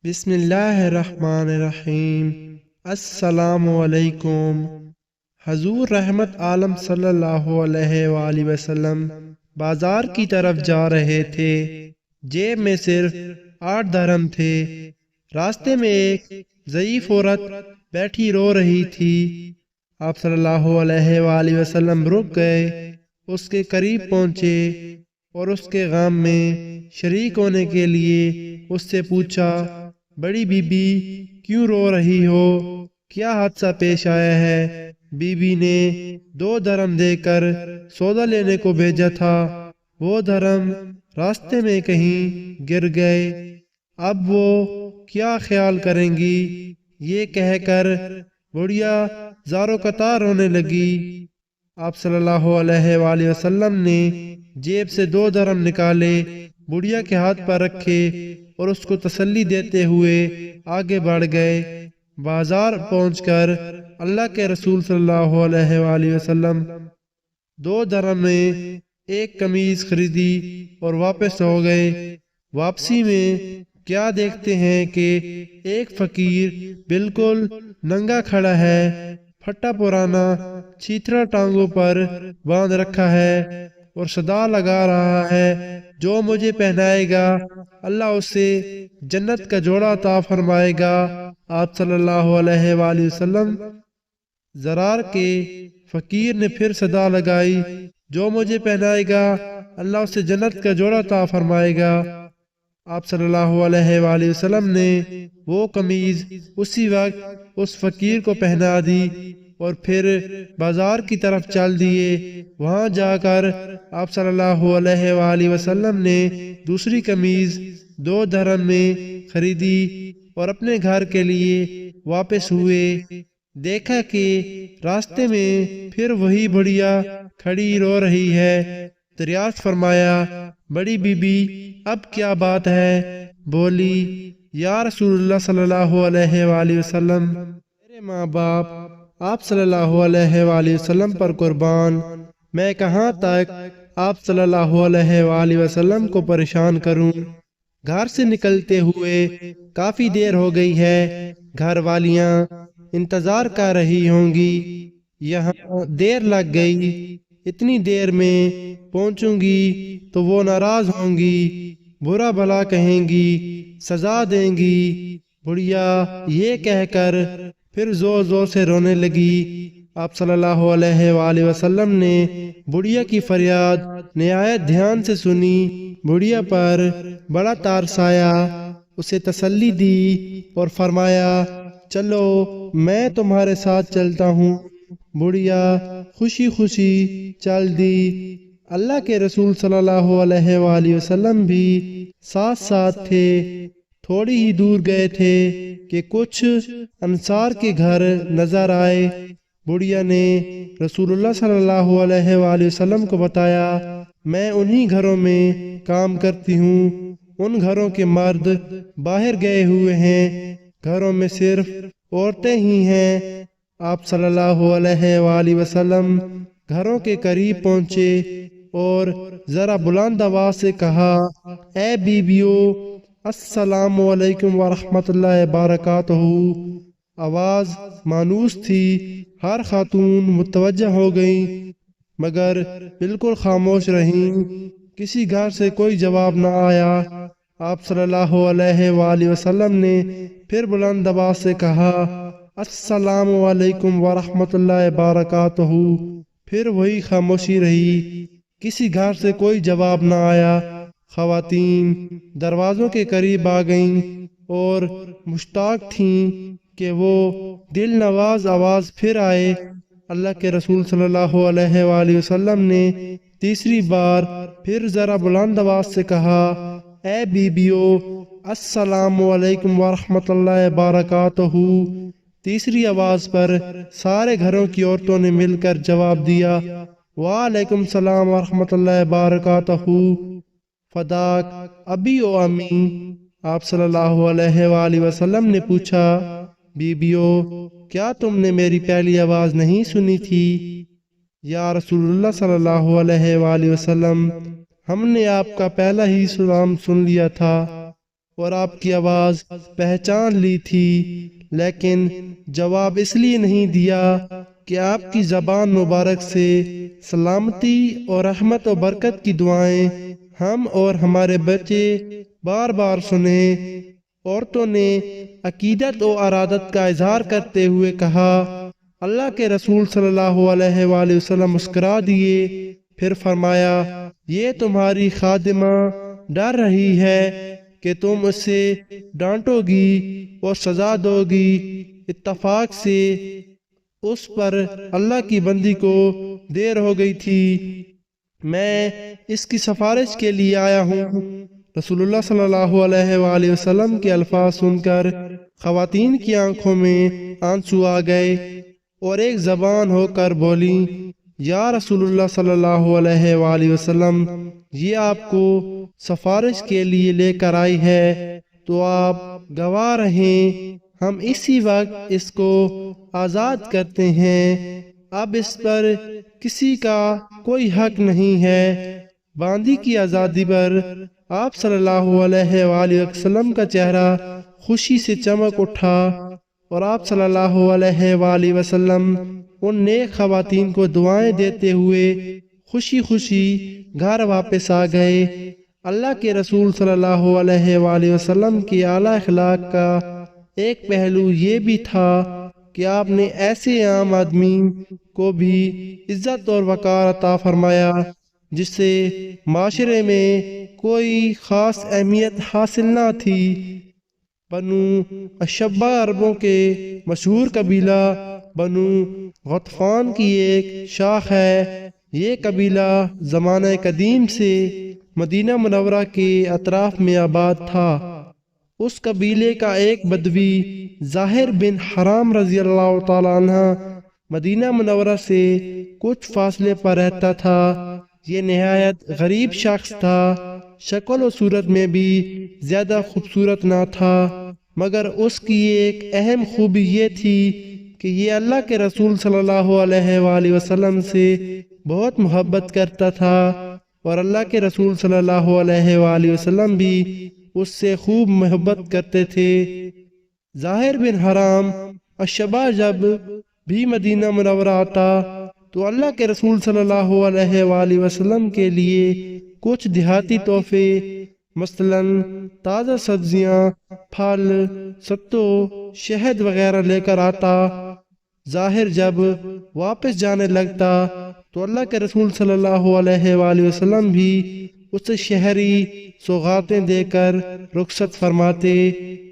بسم اللہ الرحمن الرحیم۔ السلام علیکم۔ حضور رحمت عالم صلی اللہ علیہ وآلہ وسلم بازار کی طرف جا رہے تھے۔ جیب میں صرف 8 درہم تھے۔ راستے میں ایک ضعیف عورت بیٹھی رو رہی تھی۔ آپ صلی اللہ علیہ وآلہ وسلم رک گئے، اس کے قریب پہنچے اور اس کے غم میں شریک ہونے کے لیے اس سے پوچھا، بڑی بی بی کیوں رو رہی ہو؟ کیا حادثہ پیش آیا ہے؟ بی بی نے 2 درہم دے کر سودا لینے کو بھیجا تھا، وہ درہم راستے میں کہیں گر گئے، اب وہ کیا خیال کریں گی؟ یہ کہہ کر بڑھیا زاروں قطار رونے لگی۔ آپ صلی اللہ علیہ وآلہ وسلم نے جیب سے 2 درہم نکالے، بڑھیا کے ہاتھ پر رکھے اور اس کو تسلی دیتے ہوئے آگے بڑھ گئے۔ بازار پہنچ کر اللہ کے رسول صلی اللہ علیہ وآلہ وسلم 2 درہم میں ایک قمیض خریدی اور واپس ہو گئے۔ واپسی میں کیا دیکھتے ہیں کہ ایک فقیر بالکل ننگا کھڑا ہے، پھٹا پرانا چیتھڑا ٹانگوں پر باندھ رکھا ہے اور صدا لگا رہا ہے، جو مجھے پہنائے گا اللہ اسے جنت کا جوڑا عطا فرمائے گا۔ آپ صلی اللہ علیہ وآلہ وسلم زرار کے فقیر نے پھر صدا لگائی، جو مجھے پہنائے گا اللہ اسے جنت کا جوڑا عطا فرمائے گا۔ آپ صلی اللہ علیہ وآلہ وسلم نے وہ قمیض اسی وقت اس فقیر کو پہنا دی اور پھر بازار کی طرف چل دیے۔ وہاں جا کر آپ صلی اللہ علیہ وآلہ وسلم نے دوسری قمیض 2 درہم میں خریدی اور اپنے گھر کے لیے واپس ہوئے۔ دیکھا کہ راستے میں پھر وہی بڑھیا کھڑی رو رہی ہے۔ دریافت فرمایا، بڑی بی بی اب کیا بات ہے؟ بولی، یا رسول اللہ صلی اللہ علیہ وآلہ وسلم، میرے ماں باپ آپ صلی اللہ علیہ وآلہ وسلم پر قربان، میں کہاں تک آپ صلی اللہ علیہ وآلہ وسلم کو پریشان کروں؟ گھر سے نکلتے ہوئے کافی دیر ہو گئی ہے، گھر والیاں انتظار کر رہی ہوں گی، یہاں دیر لگ گئی، اتنی دیر میں پہنچوں گی تو وہ ناراض ہوں گی، برا بھلا کہیں گی، سزا دیں گی۔ بڑھیا یہ کہہ کر پھر زور زور سے رونے لگی۔ آپ صلی اللہ علیہ وآلہ وسلم نے بڑھیا کی فریاد نہایت دھیان سے سنی، بڑھیا پر بڑا ترس آیا، اسے تسلی دی اور فرمایا، چلو میں تمہارے ساتھ چلتا ہوں۔ بڑھیا خوشی خوشی چل دی۔ اللہ کے رسول صلی اللہ علیہ وآلہ وسلم بھی ساتھ ساتھ تھے۔ تھوڑی ہی دور گئے تھے کہ کچھ انصار کے گھر نظر آئے۔ بڑھیا نے رسول اللہ صلی اللہ علیہ وآلہ وسلم کو بتایا، میں انہی گھروں میں کام کرتی ہوں، ان گھروں کے مرد باہر گئے ہوئے ہیں، گھروں میں صرف عورتیں ہی ہیں۔ آپ صلی اللہ علیہ وآلہ وسلم گھروں کے قریب پہنچے اور ذرا بلند آواز سے کہا، اے بیویو، السلام علیکم ورحمۃ اللہ وبرکاتہ۔ آواز مانوس تھی، ہر خاتون متوجہ ہو گئیں مگر بالکل خاموش رہیں، کسی گھر سے کوئی جواب نہ آیا۔ آپ صلی اللہ علیہ وآلہ وسلم نے پھر بلند آواز سے کہا، السلام علیکم ورحمۃ اللہ وبرکاتہ۔ پھر وہی خاموشی رہی، کسی گھر سے کوئی جواب نہ آیا۔ خواتین دروازوں کے قریب آ گئیں اور مشتاق تھیں کہ وہ دل نواز آواز پھر آئے۔ اللہ کے رسول صلی اللہ علیہ وآلہ وسلم نے تیسری بار پھر ذرا بلند آواز سے کہا، اے بیبیو، السلام علیکم ورحمۃ اللہ وبرکاتہ۔ تیسری آواز پر سارے گھروں کی عورتوں نے مل کر جواب دیا، وعلیکم السلام ورحمۃ اللہ وبرکاتہ۔ فداک ابی و امی۔ آپ صلی اللہ علیہ وآلہ وسلم نے پوچھا، بیبیو کیا تم نے میری پہلی آواز نہیں سنی تھی؟ یا رسول اللہ صلی اللہ علیہ وآلہ وسلم، ہم نے آپ کا پہلا ہی سلام سن لیا تھا۔ اور آپ کی آواز پہچان لی تھی، لیکن جواب اس لیے نہیں دیا کہ آپ کی زبان مبارک سے سلامتی اور رحمت و برکت کی دعائیں ہم اور ہمارے بچے بار بار سنیں۔ عورتوں نے عقیدت و ارادت کا اظہار کرتے ہوئے کہا۔ اللہ کے رسول صلی اللہ علیہ وآلہ وسلم مسکرا دیے، پھر فرمایا، یہ تمہاری خادمہ ڈر رہی ہے کہ تم اسے ڈانٹو گی اور سزا دو گی۔ اتفاق سے اس پر اللہ کی بندی کو دیر ہو گئی تھی۔ میں اس کی سفارش کے لیے آیا ہوں۔ رسول اللہ صلی اللہ علیہ وآلہ وسلم کے الفاظ سن کر خواتین کی آنکھوں میں آنسو آ گئے اور ایک زبان ہو کر بولی، یا رسول اللہ صلی اللہ علیہ وآلہ وسلم، یہ آپ کو سفارش کے لیے لے کر آئی ہے تو آپ گواہ رہیں، ہم اسی وقت اس کو آزاد کرتے ہیں۔ اب اس پر کسی کا کوئی حق نہیں ہے۔ باندی کی آزادی پر آپ صلی اللہ علیہ وآلہ وسلم کا چہرہ خوشی سے چمک اٹھا اور آپ صلی اللہ علیہ وآلہ وسلم ان نیک خواتین کو دعائیں دیتے ہوئے خوشی خوشی گھر واپس آ گئے۔ اللہ کے رسول صلی اللہ علیہ وآلہ وسلم کی اعلیٰ اخلاق کا ایک پہلو یہ بھی تھا کہ آپ نے ایسے عام آدمی کو بھی عزت اور وقار عطا فرمایا جس سے معاشرے میں کوئی خاص اہمیت حاصل نہ تھی۔ بنو اشبہ عربوں کے مشہور قبیلہ بنو غطفان کی ایک شاخ ہے۔ یہ قبیلہ زمانہ قدیم سے مدینہ منورہ کے اطراف میں آباد تھا۔ اس قبیلے کا ایک بدوی ظاہر بن حرام رضی اللہ تعالیٰ عنہ مدینہ منورہ سے کچھ فاصلے پر رہتا تھا۔ یہ نہایت غریب شخص تھا، شکل و صورت میں بھی زیادہ خوبصورت نہ تھا، مگر اس کی ایک اہم خوبی یہ تھی کہ یہ اللہ کے رسول صلی اللہ علیہ وآلہ وسلم سے بہت محبت کرتا تھا اور اللہ کے رسول صلی اللہ علیہ وآلہ وسلم بھی اس سے خوب محبت کرتے تھے۔ ظاہر بن حرام اشبہ جب بھی مدینہ منورہ آتا تو اللہ کے رسول صلی اللہ علیہ وآلہ وسلم کے لیے کچھ دیہاتی تحفے مثلاً تازہ سبزیاں، پھل، ستو، شہد وغیرہ لے کر آتا۔ ظاہر جب واپس جانے لگتا تو اللہ کے رسول صلی اللہ علیہ وآلہ وسلم بھی اسے شہری سوغاتیں دے کر رخصت فرماتے۔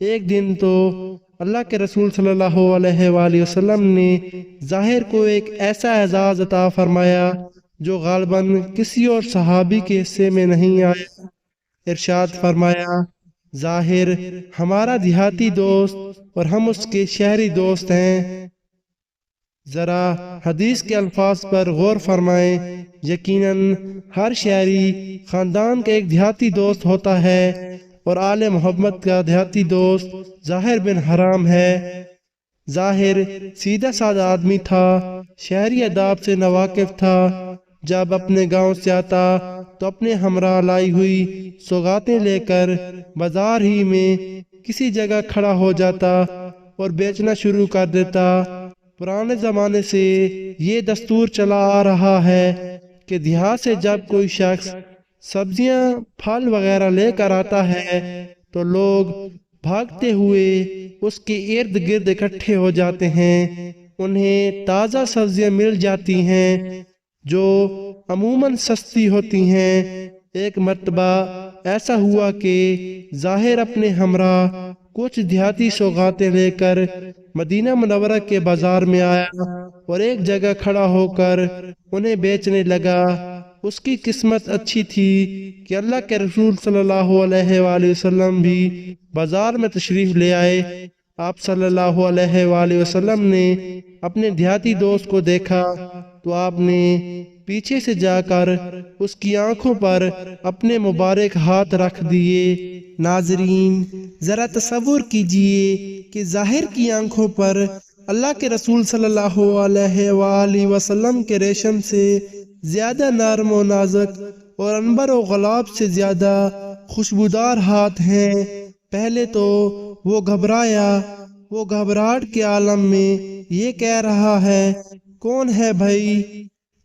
ایک دن تو اللہ کے رسول صلی اللہ علیہ وآلہ وسلم نے ظاہر کو ایک ایسا اعزاز عطا فرمایا جو غالباً کسی اور صحابی کے حصے میں نہیں آیا۔ ارشاد فرمایا، ظاہر ہمارا دیہاتی دوست اور ہم اس کے شہری دوست ہیں۔ ذرا حدیث کے الفاظ پر غور فرمائیں۔ یقیناً ہر شہری خاندان کا ایک دیہاتی دوست ہوتا ہے اور آل محمد کا دیہاتی دوست ظاہر بن حرام ہے۔ ظاہر سیدھا سادہ آدمی تھا، شہری آداب سے ناواقف تھا۔ جب اپنے گاؤں سے آتا تو اپنے ہمراہ لائی ہوئی سوغاتیں لے کر بازار ہی میں کسی جگہ کھڑا ہو جاتا اور بیچنا شروع کر دیتا۔ پرانے زمانے سے یہ دستور چلا آ رہا ہے کہ دیہات سے جب کوئی شخص سبزیاں، پھل وغیرہ لے کر آتا ہے تو لوگ بھاگتے ہوئے اس کے ارد گرد اکٹھے ہو جاتے ہیں۔ انہیں تازہ سبزیاں مل جاتی ہیں جو عموماً سستی ہوتی ہیں۔ ایک مرتبہ ایسا ہوا کہ ظاہر اپنے ہمراہ کچھ دیہاتی سوغاتیں لے کر مدینہ منورہ کے بازار میں آیا اور ایک جگہ کھڑا ہو کر انہیں بیچنے لگا۔ اس کی قسمت اچھی تھی کہ اللہ کے رسول صلی اللہ علیہ وآلہ وسلم بھی بازار میں تشریف لے آئے۔ آپ صلی اللہ علیہ وآلہ وسلم نے اپنے دیہاتی دوست کو دیکھا تو آپ نے پیچھے سے جا کر اس کی آنکھوں پر اپنے مبارک ہاتھ رکھ دیے۔ ناظرین، ذرا تصور کیجئے کہ ظاہر کی آنکھوں پر اللہ کے رسول صلی اللہ علیہ وآلہ وسلم کے ریشم سے زیادہ نرم و نازک اور عنبر و گلاب سے زیادہ خوشبودار ہاتھ ہیں۔ پہلے تو وہ گھبرایا، وہ گھبراہٹ کے عالم میں یہ کہہ رہا ہے، کون ہے بھائی؟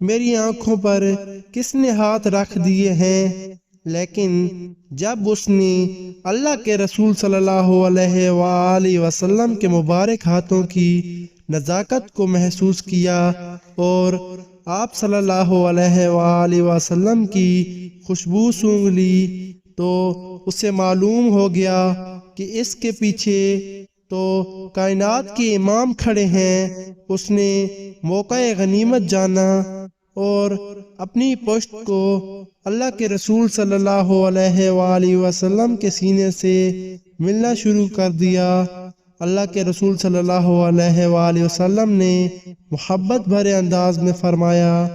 میری آنکھوں پر کس نے ہاتھ رکھ دیے ہیں؟ لیکن جب اس نے اللہ کے رسول صلی اللہ علیہ وآلہ وسلم کے مبارک ہاتھوں کی نزاکت کو محسوس کیا اور آپ صلی اللہ علیہ وآلہ وسلم کی خوشبو سونگھ لی، تو اسے معلوم ہو گیا کہ اس کے پیچھے تو کائنات کے امام کھڑے ہیں۔ اس نے موقع غنیمت جانا اور اپنی پشت کو اللہ کے رسول صلی اللہ علیہ وآلہ وسلم کے سینے سے ملنا شروع کر دیا۔ اللہ کے رسول صلی اللہ علیہ وآلہ وسلم نے محبت بھرے انداز میں فرمایا،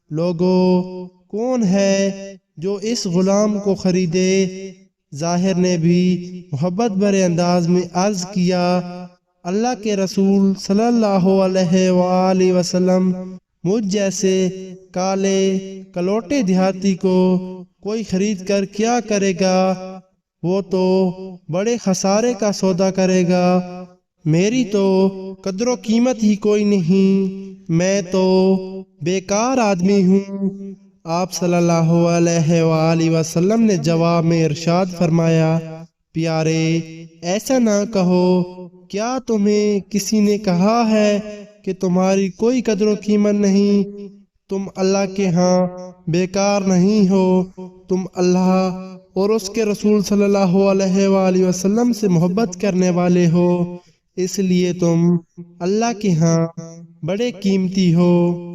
لوگو، کون ہے جو اس غلام کو خریدے؟ ظاہر نے بھی محبت بھرے انداز میں عرض کیا، اللہ کے رسول صلی اللہ علیہ وآلہ وسلم، مجھ جیسے کالے کلوٹے دیہاتی کو کوئی خرید کر کیا کرے گا؟ وہ تو بڑے خسارے کا سودا کرے گا۔ میری تو قدر و قیمت ہی کوئی نہیں، میں تو بیکار آدمی ہوں۔ آپ صلی اللہ علیہ وآلہ وسلم نے جواب میں ارشاد فرمایا، پیارے، ایسا نہ کہو، کیا تمہیں کسی نے کہا ہے کہ تمہاری کوئی قدر و قیمت نہیں؟ تم اللہ کے ہاں بیکار نہیں ہو، تم اللہ اور اس کے رسول صلی اللہ علیہ وآلہ وسلم سے محبت کرنے والے ہو، اس لیے تم اللہ کے ہاں بڑے قیمتی ہو۔